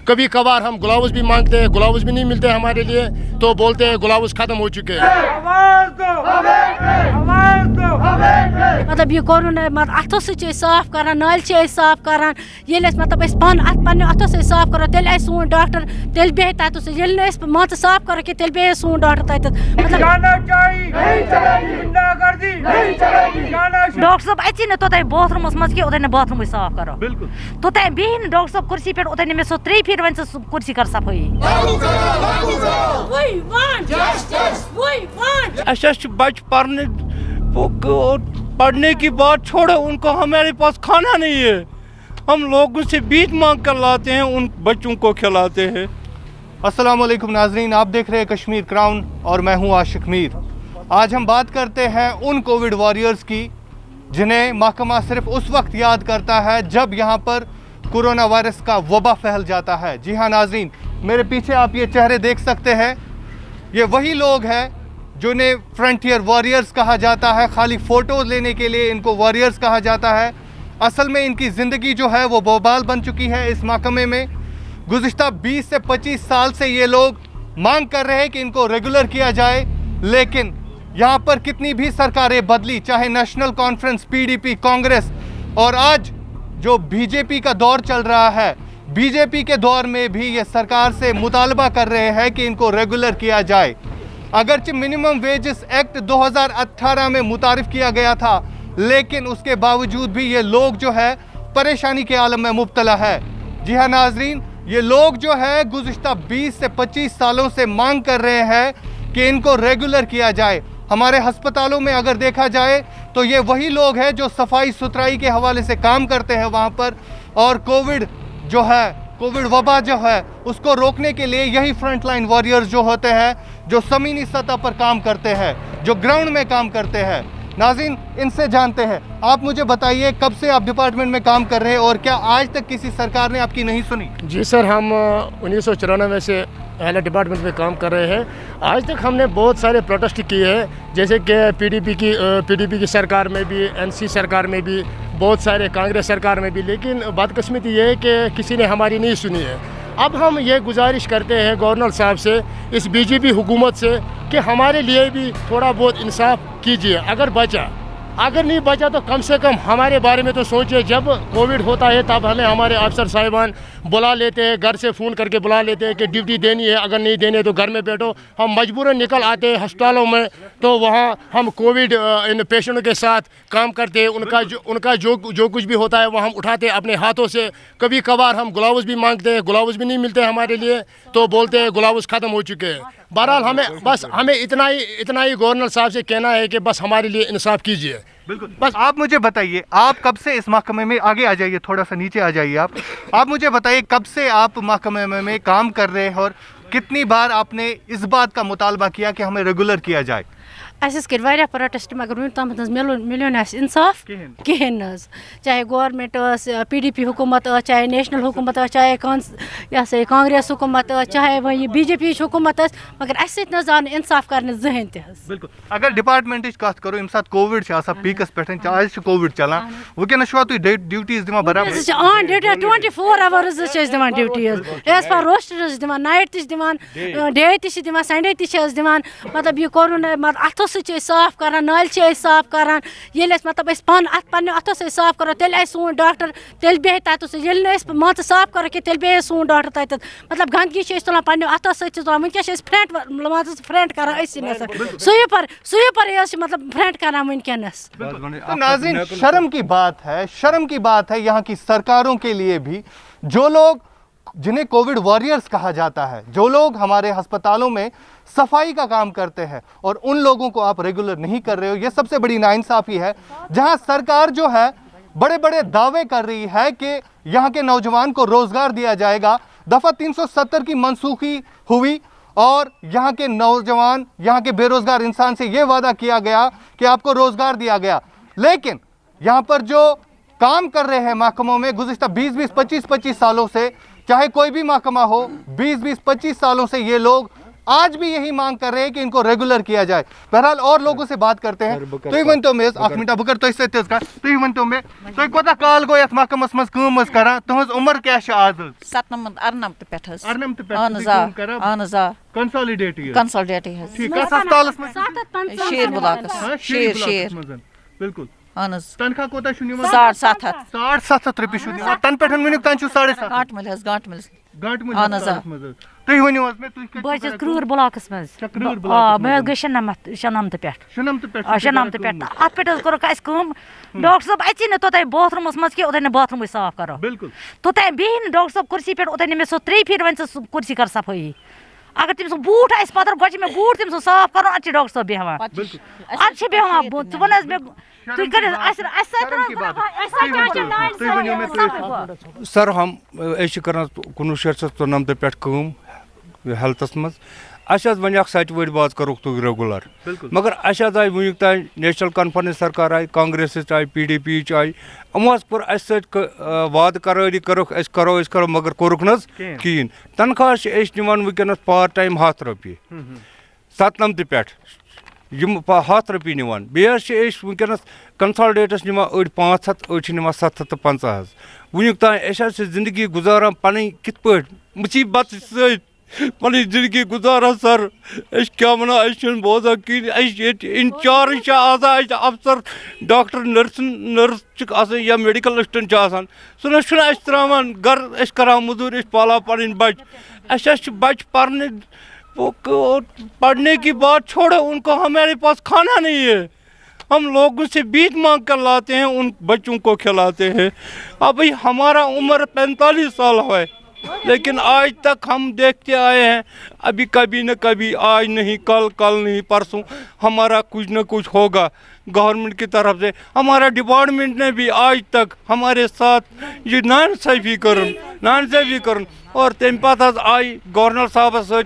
कभी कभार हम ग्लव्स भी मांगते हैं, ग्लव्स भी नहीं मिलते हमारे लिए, तो बोलते हैं ग्लव्स खत्म हो चुके हैं। मतलब ये कोरोना अथों से साफ करान, नाल साफ करान, ये मतलब पान पन्ने अथों से साफ करो, तेल सोन डॉक्टर तेल बे तत ये मान साफ करो कि तेल बे सोन डॉक्टर तत मतलब डॉक्टर साहब अची न तोत बाथरूमस मज कि ओतन बाथरूम साफ करो बिल्कुल तोत बे डॉक्टर साहब कुर्सी पे ओतन में सो 3 फिर वन कुर्सी कर सफाई बच पढ़ने की बात छोड़ो, उनको हमारे पास खाना नहीं है, हम लोगों से भीख मांग कर लाते हैं, उन बच्चों को खिलाते हैं। अस्सलाम वालेकुम नाजरीन, आप देख रहे हैं कश्मीर क्राउन और मैं हूं आशिक मीर। आज हम बात करते हैं उन कोविड वॉरियर्स की जिन्हें महकमा सिर्फ उस वक्त याद करता है जब यहां पर कोरोना वायरस का वबा फैल जाता है। जी हाँ नाजरीन, मेरे पीछे आप ये चेहरे देख सकते हैं, ये वही लोग हैं जिन्हें फ्रंटियर वॉरियर्स कहा जाता है। खाली फ़ोटोज़ लेने के लिए इनको वॉरियर्स कहा जाता है। असल में इनकी ज़िंदगी जो है वो बोबाल बन चुकी है इस महकमे में। गुज़िश्ता 20 से 25 साल से ये लोग मांग कर रहे हैं कि इनको रेगुलर किया जाए, लेकिन यहाँ पर कितनी भी सरकारें बदली, चाहे नेशनल कॉन्फ्रेंस, PDP, कांग्रेस और आज जो बीजेपी का दौर चल रहा है, बीजेपी के दौर में भी ये सरकार से मुतालबा कर रहे हैं कि इनको रेगुलर किया जाए। अगरचे मिनिमम वेजेस एक्ट 2018 में मुतारिफ किया गया था, लेकिन उसके बावजूद भी ये लोग जो है परेशानी के आलम में मुब्तला है। जी हाँ नाजरीन, ये लोग जो है गुज़िश्ता 20 से 25 सालों से मांग कर रहे हैं कि इनको रेगुलर किया जाए। हमारे अस्पतालों में अगर देखा जाए तो ये वही लोग हैं जो सफाई सुथराई के हवाले से काम करते हैं वहाँ पर, और कोविड वबा जो है उसको रोकने के लिए यही फ्रंट लाइन वॉरियर्स जो होते हैं, जो ज़मीनी सतह पर काम करते हैं, जो ग्राउंड में काम करते हैं। नाज़रीन, इनसे जानते हैं, आप मुझे बताइए कब से आप डिपार्टमेंट में काम कर रहे हैं और क्या आज तक किसी सरकार ने आपकी नहीं सुनी? जी सर, हम 1994 से एल डिपार्टमेंट में काम कर रहे हैं। आज तक हमने बहुत सारे प्रोटेस्ट किए हैं, जैसे कि PDP की सरकार में भी, NC सरकार में भी, बहुत सारे कांग्रेस सरकार में भी, लेकिन बदकिस्मती ये है कि किसी ने हमारी नहीं सुनी है। अब हम ये गुजारिश करते हैं गवर्नर साहब से, इस BJP हुकूमत से, कि हमारे लिए भी थोड़ा बहुत इंसाफ कीजिए। अगर नहीं बचा तो कम से कम हमारे बारे में तो सोचिए। जब कोविड होता है तब हमें हमारे अफसर साहिबान बुला लेते हैं, घर से फ़ोन करके बुला लेते हैं कि ड्यूटी देनी है, अगर नहीं देनी है तो घर में बैठो। हम मजबूरन निकल आते हैं अस्पतालों में, तो वहाँ हम कोविड इन पेशेंटों के साथ काम करते हैं। उनका जो कुछ भी होता है वो हम उठाते हैं अपने हाथों से। कभी कभार हम ग्लव्स भी मांगते हैं, ग्लव्स भी नहीं मिलते हमारे लिए, तो बोलते हैं ग्लव्स ख़त्म हो चुके हैं। बहरहाल हमें इतना ही गवर्नर साहब से कहना है कि बस हमारे लिए इंसाफ कीजिए। बिल्कुल। बस आप मुझे बताइए, आप कब से इस महकमे में, आगे आ जाइए, थोड़ा सा नीचे आ जाइए आप मुझे बताइए कब से आप महकमे में काम कर रहे हैं और कितनी बार आपने इस बात का मुतालबा किया कि हमें रेगुलर किया जाए? कर प्रोटेस्ट मगर वन तम मिलो इंसाफ कहें चाहे गवर्नमेंट PDP हुकूमत, चाहे नेशनल हुकूमत, चाहे कांग्रेस हुकूमत, चाहे वही BJP हुकूमत, मगर आन इंसाफ कर जहन बिल्कुल। अगर डिपार्टमेंट कत करो यम सात कोविड पीकस पे आज कोविड चलान, वनस ड्यूटीज दिवान बराबर ऑन ड्यूटी 24 आवर्स दिवान ड्यूटीज एज पर रोस्टर दिवान, नाइट दिवान, डे दिवान, संडे दिवान। मतलब ये कोरोना अथों से साफ करान, नाल साफ करान, ये मतलब पान पन्ने अथों से साफ करो, तेल सोन डॉक्टर तेल बे तत ये मान साफ करो कि तेल बे सोन डॉक्टर तत मतलब गंदगी तुलान पन्ने अथों से वनकस फ्रंट करान सुपर मतलब फ्रंट करान वनकस। तो नाज़रीन, शर्म की बात है यहाँ की सरकारों के लिए भी, जो लोग जिन्हें कोविड वॉरियर्स कहा जाता है, जो लोग हमारे अस्पतालों में सफाई का काम करते हैं, और उन लोगों को आप रेगुलर नहीं कर रहे हो। ये सबसे बड़ी नाइंसाफ़ी है, जहां सरकार जो है बड़े बड़े दावे कर रही है कि यहाँ के नौजवान को रोज़गार दिया जाएगा। दफ़ा 370 की मनसूखी हुई और यहाँ के नौजवान, यहाँ के बेरोज़गार इंसान से ये वादा किया गया कि आपको रोज़गार दिया गया, लेकिन यहाँ पर जो काम कर रहे हैं महकमों में गुज़िश्ता 20-25 सालों से, चाहे कोई भी महकमा हो, 20-25 सालों से ये लोग आज भी यही मांग कर रहे हैं कि इनको रेगुलर किया जाए। बहरहाल और लोगों से बात करते हैं। तुम वन तो मेज अख मिनट बकर तुम सत तुम वन तो मे तुम कोता काल गो यथ महकमस मज काम करान तुहज उम्र क्या आज 97 पे कंसोलिडेट कंसोलिडेट ठीक है अस्पतालस में शेर ब्लॉकस शेर बिल्कुल तनख्वाह कोता 750 रुपये तन पे वनिक तान 7.5 गांठ मिल तुम वनो मे बस क्रूर ब्लॉकस मज मे गई शनामत पे अत पे कोर डॉक्टर साहब अची ना तोत बाथरूमस मज कि ओतन बाथरूम साफ करो तोत बिह डॉक्टर साहब कुर्सी पे ओतन मे सो 3 फीट वन कुर्सी कर सफाई अगर तम बूट आस पतर गो मे बूट तम साफ कर अच्छे डॉक्टर साहब बेहवान अच्छे बेहवान वन मे सर हम कर 1994 पे हेल्थस मज वन सच वट बात करो तुम रेगुलर मगर आई वनिक तान नेशनल कॉन्फ्रेंस सरकार आई कांग्रेस आई PDP आई यमो कोर वाद करारी करो मगर कोरुक न कहें तनख्वाह निवान वनस पार्ट टाइम 100 रुपये 97 पे 100 रुपये निवान वनस कंसोलिडेटस निवान अड़ 500 अड़ 750 वनिक तान जिंदगी गुजारान पन कित पे मुसीबत पन जिंदगी गुजारा सर क्या वना बोजा कहें इंचार्ज अफसर डॉक्टर नर्स या मेडिकल असिस्टेंट सह त्रावान घर करा मजूर पाला पन बच बच पढ़ने की बात छोड़ो उनको हमारे पास खाना नहीं है हम लोगों से भीख मांग कर लाते हैं उन बच्चों को खिलाते हैं। अभी हमारा उम्र 45 साल है लेकिन आज तक हम देखते आए हैं अभी कभी न कभी आज नहीं कल नहीं परसों हमारा कुछ न कुछ होगा गवर्नमेंट की तरफ से। हमारा डिपार्टमेंट ने भी आज तक हमारे साथ ये नाइंसाफ़ी कर और तम पत आई गवर्नर साहब सर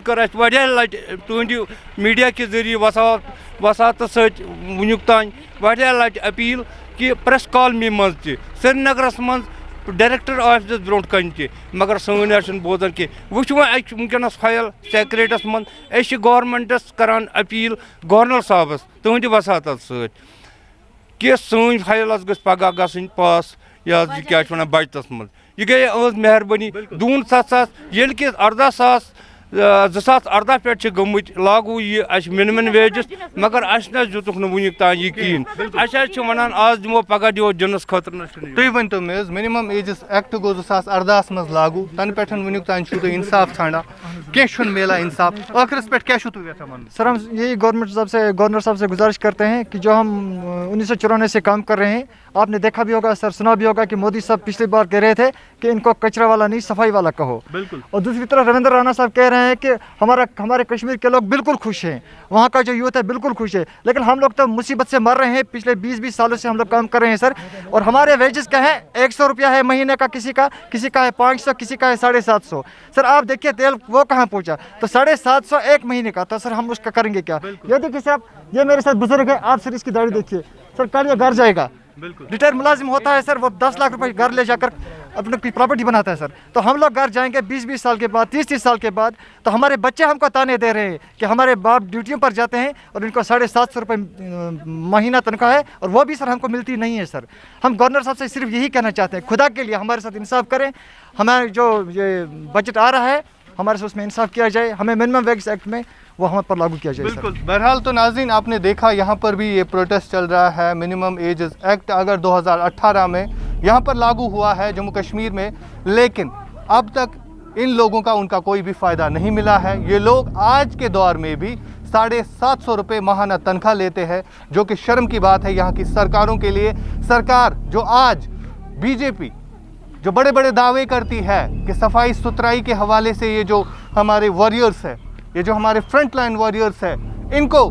लट तुंद मीडिया के जरिए वसात सनिक तान लट अपील कि प्रेस कॉलनी मज श्रीनगरस मज डायरेक्टर ऑफिस ब्रो कन मगर सन बोजान कि वुच वनस फाइल सेक्रेटस मज गवर्नमेंटस करान अपील गवर्नर साहबस तुंद वसात कि सन फाइल गई पगह गई पास या क्या बजटस मज यह गई मेहरबानी दून 7,000 ये कि 18,000 2018 पे गमुत लागू ये मिनिमम वेजस मगर दुतुक वनिक तान यह कहें वन आज दिमो पगह दिवो जनस खतर तुम वन तो मे मिनिमम एजस एक्ट गो 2018 मज लागू तन पे वनिक तान इंसाफ छाना क्या मिला इंसाफ आखिरस पे क्या सर हम यही गवर्नर साहब से गुजारिश करते हैं कि जो हम 1994 से काम कर रहे हैं आपने देखा भी होगा सर सुना भी होगा कि मोदी साहब पिछली बार कह रहे थे कि इनको कचरा वाला नहीं सफाई वाला कहो और दूसरी तरफ रविंद्र राणा साहब कह रहे हैं कि हमारे कश्मीर के लोग बिल्कुल खुश हैं वहाँ का जो यूथ है बिल्कुल खुश है लेकिन हम लोग तो मुसीबत से मर रहे हैं पिछले 20-20 सालों से हम लोग काम कर रहे हैं सर और हमारे वेजेस क्या है 100 रुपया है महीने का किसी का है 500 किसी का है 750 सर आप देखिए तेल वो कहाँ पहुँचा तो 750 एक महीने का तो सर हम उसका करेंगे क्या ये देखिए सर ये मेरे साथ बुजुर्ग है आप सर इसकी दाढ़ी देखिए सर कल ये घर जाएगा रिटायर मुलाजिम होता है सर वो 10 लाख रुपए घर ले जाकर अपनी प्रॉपर्टी बनाता है सर तो हम लोग घर जाएंगे 20-20 साल के बाद 30-30 साल के बाद तो हमारे बच्चे हमको ताने दे रहे हैं कि हमारे बाप ड्यूटियों पर जाते हैं और इनको 750 रुपये महीना तनख्वाह है और वो भी सर हमको मिलती नहीं है सर। हम गवर्नर साहब से सिर्फ यही कहना चाहते हैं खुदा के लिए हमारे साथ इंसाफ करें हमारे जो ये बजट आ रहा है हमारे से उसमें इंसाफ किया जाए हमें मिनिमम वेज एक्ट में वो हम पर लागू किया जाए। बिल्कुल बहरहाल तो नाज़रीन आपने देखा यहाँ पर भी ये प्रोटेस्ट चल रहा है। मिनिमम एजेस एक्ट अगर 2018 में यहाँ पर लागू हुआ है जम्मू कश्मीर में लेकिन अब तक इन लोगों का उनका कोई भी फ़ायदा नहीं मिला है। ये लोग आज के दौर में भी 750 रुपये माहाना तनख्वाह लेते हैं जो कि शर्म की बात है यहाँ की सरकारों के लिए। सरकार जो आज बीजेपी जो बड़े बड़े दावे करती है कि सफाई सुथराई के हवाले से ये जो हमारे वॉरियर्स है ये जो हमारे फ्रंट लाइन वॉरियर्स है इनको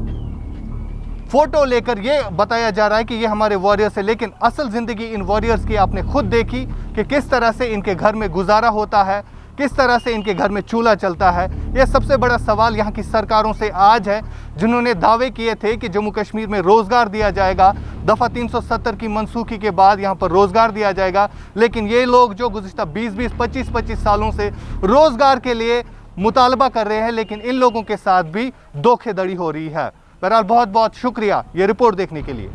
फोटो लेकर ये बताया जा रहा है कि ये हमारे वॉरियर्स है लेकिन असल ज़िंदगी इन वॉरियर्स की आपने खुद देखी कि किस तरह से इनके घर में गुजारा होता है किस तरह से इनके घर में चूल्हा चलता है। ये सबसे बड़ा सवाल यहाँ की सरकारों से आज है जिन्होंने दावे किए थे कि जम्मू कश्मीर में रोज़गार दिया जाएगा दफ़ा 370 की मनसूखी के बाद यहाँ पर रोज़गार दिया जाएगा लेकिन ये लोग जो गुज़िश्ता 20-20 25-25 सालों से रोज़गार के लिए मुतालबा कर रहे हैं, लेकिन इन लोगों के साथ भी धोखेधड़ी हो रही है। बहरहाल बहुत बहुत शुक्रिया ये रिपोर्ट देखने के लिए।